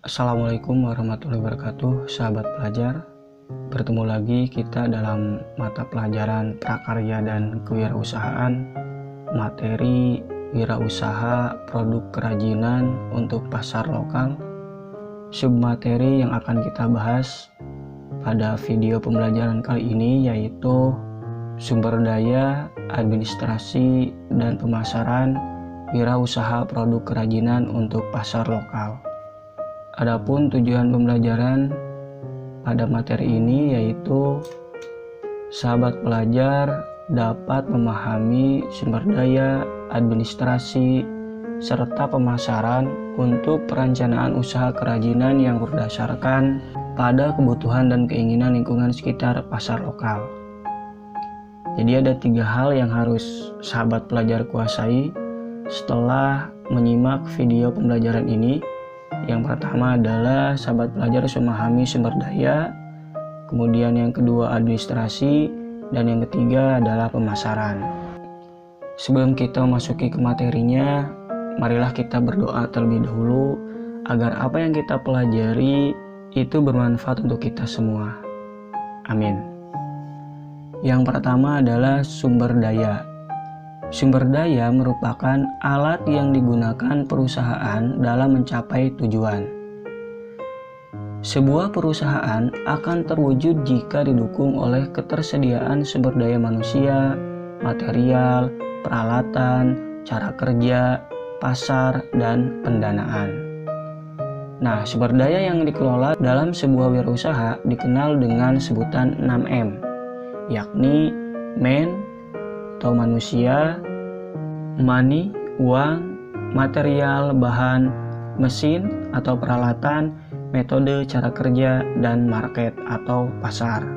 Assalamualaikum warahmatullahi wabarakatuh, sahabat pelajar. Bertemu lagi kita dalam mata pelajaran prakarya dan kewirausahaan, materi wirausaha produk kerajinan untuk pasar lokal. Submateri yang akan kita bahas pada video pembelajaran kali ini yaitu sumber daya, administrasi, dan pemasaran wirausaha produk kerajinan untuk pasar lokal. Adapun tujuan pembelajaran pada materi ini yaitu sahabat pelajar dapat memahami sumber daya, administrasi, serta pemasaran untuk perencanaan usaha kerajinan yang berdasarkan pada kebutuhan dan keinginan lingkungan sekitar pasar lokal. Jadi ada 3 hal yang harus sahabat pelajar kuasai setelah menyimak video pembelajaran ini. Yang pertama adalah sahabat pelajar harus memahami sumber daya, kemudian yang kedua administrasi, dan yang ketiga adalah pemasaran. Sebelum kita memasuki ke materinya, marilah kita berdoa terlebih dahulu agar apa yang kita pelajari itu bermanfaat untuk kita semua. Amin. Yang pertama adalah sumber daya. Sumber daya merupakan alat yang digunakan perusahaan dalam mencapai tujuan. Sebuah perusahaan akan terwujud jika didukung oleh ketersediaan sumber daya manusia, material, peralatan, cara kerja, pasar, dan pendanaan. Nah, sumber daya yang dikelola dalam sebuah wirausaha dikenal dengan sebutan 6M, yakni man, atau manusia, money, uang, material, bahan, mesin atau peralatan, metode, cara kerja, dan market atau pasar.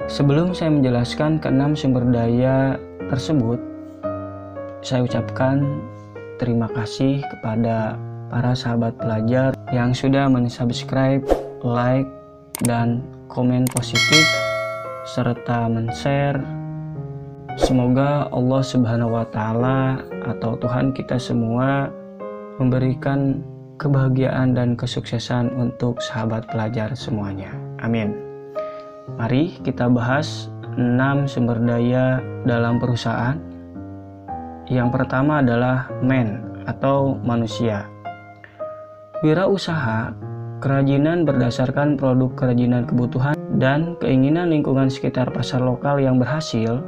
Sebelum saya menjelaskan ke-6 sumber daya tersebut, saya ucapkan terima kasih kepada para sahabat pelajar yang sudah mensubscribe, like, dan komen positif, serta men-share. Semoga Allah Subhanahu wa Ta'ala atau Tuhan kita semua memberikan kebahagiaan dan kesuksesan untuk sahabat pelajar semuanya. Amin. Mari kita bahas 6 sumber daya dalam perusahaan. Yang pertama adalah man atau manusia. Wirausaha kerajinan berdasarkan produk kerajinan kebutuhan dan keinginan lingkungan sekitar pasar lokal yang berhasil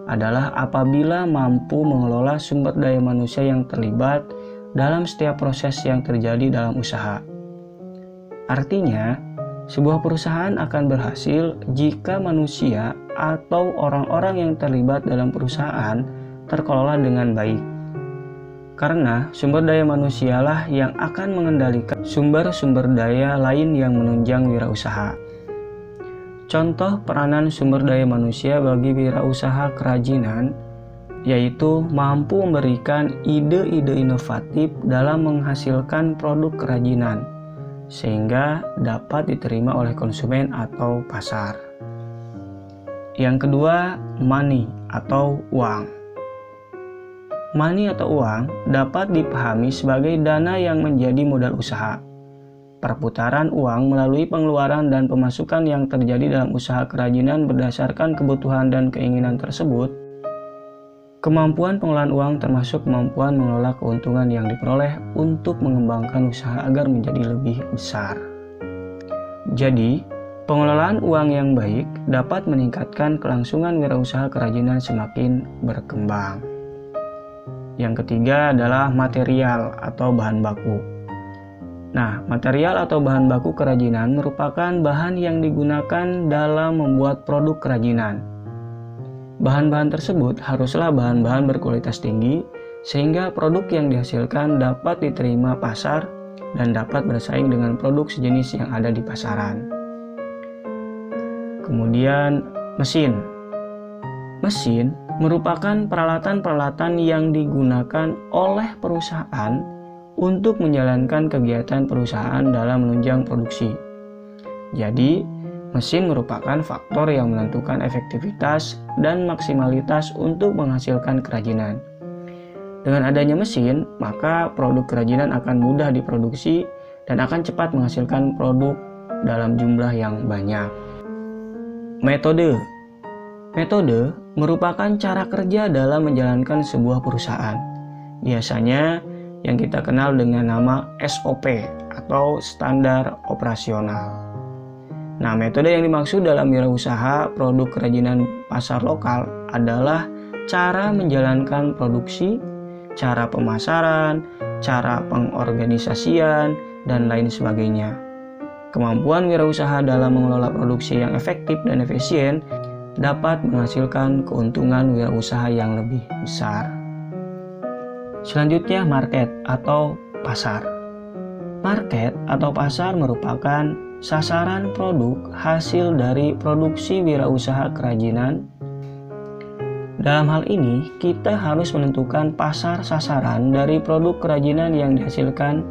adalah apabila mampu mengelola sumber daya manusia yang terlibat dalam setiap proses yang terjadi dalam usaha. Artinya, sebuah perusahaan akan berhasil jika manusia atau orang-orang yang terlibat dalam perusahaan terkelola dengan baik. Karena sumber daya manusialah yang akan mengendalikan sumber-sumber daya lain yang menunjang wirausaha. Contoh peranan sumber daya manusia bagi wirausaha kerajinan yaitu mampu memberikan ide-ide inovatif dalam menghasilkan produk kerajinan sehingga dapat diterima oleh konsumen atau pasar. Yang kedua, money atau uang. Money atau uang dapat dipahami sebagai dana yang menjadi modal usaha. Perputaran uang melalui pengeluaran dan pemasukan yang terjadi dalam usaha kerajinan berdasarkan kebutuhan dan keinginan tersebut. Kemampuan pengelolaan uang termasuk kemampuan mengelola keuntungan yang diperoleh untuk mengembangkan usaha agar menjadi lebih besar. Jadi, pengelolaan uang yang baik dapat meningkatkan kelangsungan wirausaha kerajinan semakin berkembang. Yang ketiga adalah material atau bahan baku. Nah, material atau bahan baku kerajinan merupakan bahan yang digunakan dalam membuat produk kerajinan. Bahan-bahan tersebut haruslah bahan-bahan berkualitas tinggi, sehingga produk yang dihasilkan dapat diterima pasar dan dapat bersaing dengan produk sejenis yang ada di pasaran. Kemudian, mesin. Mesin merupakan peralatan-peralatan yang digunakan oleh perusahaan untuk menjalankan kegiatan perusahaan dalam menunjang produksi. Jadi, mesin merupakan faktor yang menentukan efektivitas dan maksimalitas untuk menghasilkan kerajinan. Dengan adanya mesin, maka produk kerajinan akan mudah diproduksi dan akan cepat menghasilkan produk dalam jumlah yang banyak. Metode merupakan cara kerja dalam menjalankan sebuah perusahaan. Biasanya yang kita kenal dengan nama SOP atau standar operasional. Nah, metode yang dimaksud dalam wirausaha produk kerajinan pasar lokal adalah cara menjalankan produksi, cara pemasaran, cara pengorganisasian, dan lain sebagainya. Kemampuan wirausaha dalam mengelola produksi yang efektif dan efisien dapat menghasilkan keuntungan wirausaha yang lebih besar. Selanjutnya, market atau pasar. Market atau pasar merupakan sasaran produk hasil dari produksi wirausaha kerajinan. Dalam hal ini, kita harus menentukan pasar sasaran dari produk kerajinan yang dihasilkan,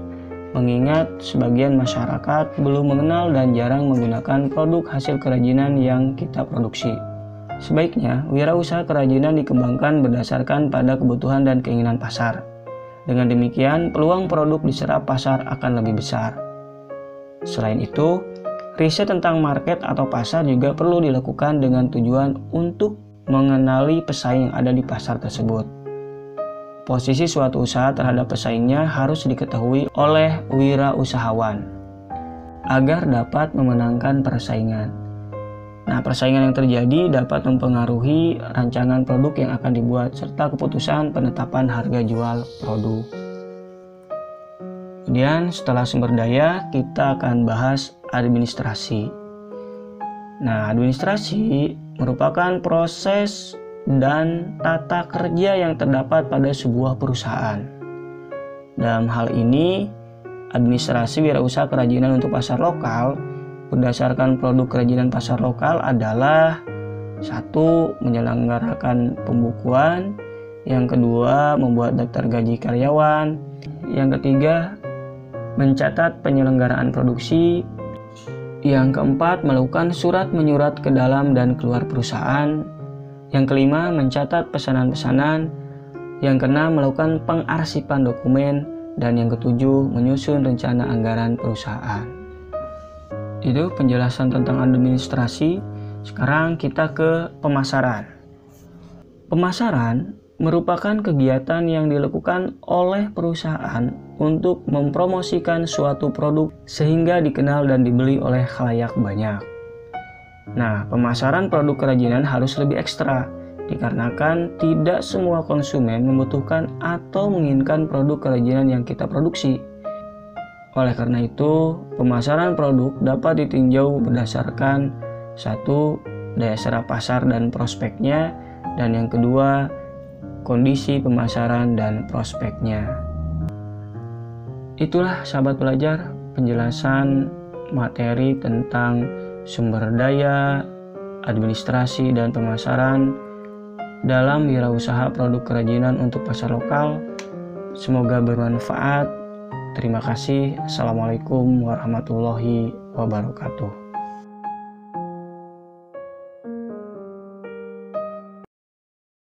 mengingat sebagian masyarakat belum mengenal dan jarang menggunakan produk hasil kerajinan yang kita produksi. Sebaiknya, wirausaha kerajinan dikembangkan berdasarkan pada kebutuhan dan keinginan pasar. Dengan demikian, peluang produk diserap pasar akan lebih besar. Selain itu, riset tentang market atau pasar juga perlu dilakukan dengan tujuan untuk mengenali pesaing yang ada di pasar tersebut. Posisi suatu usaha terhadap pesaingnya harus diketahui oleh wirausahawan agar dapat memenangkan persaingan. Nah, persaingan yang terjadi dapat mempengaruhi rancangan produk yang akan dibuat serta keputusan penetapan harga jual produk. Kemudian setelah sumber daya, kita akan bahas administrasi. Nah, administrasi merupakan proses dan tata kerja yang terdapat pada sebuah perusahaan. Dalam hal ini, administrasi wirausaha kerajinan untuk pasar lokal berdasarkan produk kerajinan pasar lokal adalah: 1. Menyelenggarakan pembukuan, yang kedua membuat daftar gaji karyawan, yang ketiga mencatat penyelenggaraan produksi, yang keempat melakukan surat menyurat ke dalam dan keluar perusahaan, yang kelima mencatat pesanan-pesanan, yang keenam melakukan pengarsipan dokumen, dan yang ketujuh menyusun rencana anggaran perusahaan. Itu penjelasan tentang administrasi. Sekarang kita ke pemasaran. Pemasaran merupakan kegiatan yang dilakukan oleh perusahaan untuk mempromosikan suatu produk sehingga dikenal dan dibeli oleh khalayak banyak. Nah, pemasaran produk kerajinan harus lebih ekstra dikarenakan tidak semua konsumen membutuhkan atau menginginkan produk kerajinan yang kita produksi. Oleh karena itu, pemasaran produk dapat ditinjau berdasarkan 1. Daya serap pasar dan prospeknya, dan yang kedua, kondisi pemasaran dan prospeknya. Itulah sahabat pelajar penjelasan materi tentang sumber daya, administrasi, dan pemasaran dalam wirausaha produk kerajinan untuk pasar lokal. Semoga bermanfaat. Terima kasih. Assalamualaikum warahmatullahi wabarakatuh.